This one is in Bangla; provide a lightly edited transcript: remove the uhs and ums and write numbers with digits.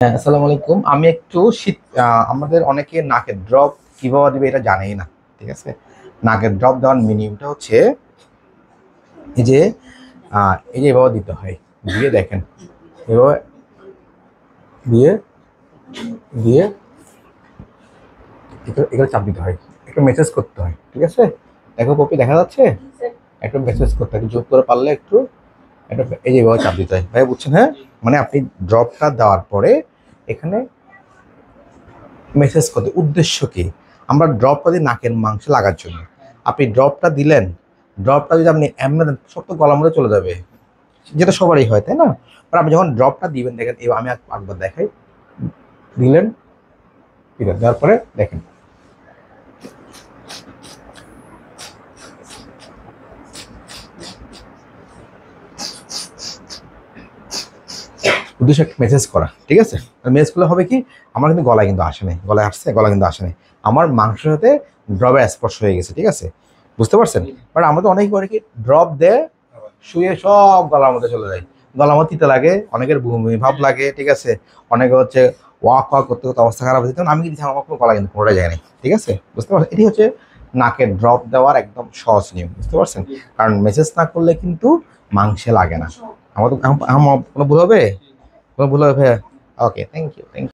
হ্যাঁ, আসসালামু আলাইকুম। আমি একটু শীত আমাদের অনেকে নাকের ড্রপ কিভাবে দিবে এটা জানেই না। ঠিক আছে? নাকের ড্রপ দেওয়ার মিনিমামটা হচ্ছে এই যে এভাবে দিতে হয়। দিয়ে দেখেন। এভাবে দিয়ে দিয়ে এগুলো চাপ দিতে হয়। একটু মেসেজ করতে হয়। ঠিক আছে? দেখো কপি দেখা যাচ্ছে? একটু মেসেজ করতে হয়। একটু জোর করে পারলে একটু একটা এই যে এভাবে চাপ দিতে হয়। ভাই বুঝছেন, হ্যাঁ? মানে আপনি ড্রপটা দেওয়ার পরে এখানে মেসেজ করতে উদ্দেশ্য কি? আমরা ড্রপটা দিই নাকের মাংসে লাগার জন্য। আপনি ড্রপটা দিলেন, ড্রপটা যদি আপনি এমনি দেন সব তো গলার মধ্যে চলে যাবে, যেটা সবারই হয়, তাই না? আর আপনি যখন ড্রপটা দিবেন দেখেন, এবার আমি একবার দেখাই। দিলেন, দিলেন, দেওয়ার পরে দেখেন উদ্দেশ্য একটা মেসেজ করা। ঠিক আছে? আর মেসেজ করলে হবে কি, আমার কিন্তু গলায় কিন্তু আসে নাই, গলায় আসছে, গলা কিন্তু আসে নাই, আমার মাংসের সাথে ড্রপে স্পর্শ হয়ে গেছে। ঠিক আছে? বুঝতে পারছেন? বাট আমাদের অনেকে করে কি, ড্রপ দেয়, শুয়ে সব গলার মধ্যে চলে যায়, গলার মধ্যে তিতে লাগে, অনেকের বমি ভাব লাগে। ঠিক আছে? অনেকে হচ্ছে ওয়াক ওয়াক করতে করতে অবস্থা খারাপ হয়েছে, তখন আমি কিন্তু আমার কোনো গলা কিন্তু কোনোটা যায় নাই। ঠিক আছে? বুঝতে পারছেন? এটি হচ্ছে নাকের ড্রপ দেওয়ার একদম সহজ নিয়ম। বুঝতে পারছেন? কারণ মেসেজ না করলে কিন্তু মাংসে লাগে না। আমার তো আমার কোনো ভুল হবে? কোনো ভুল হবে? ওকে, থ্যাংক ইউ, থ্যাংক ইউ।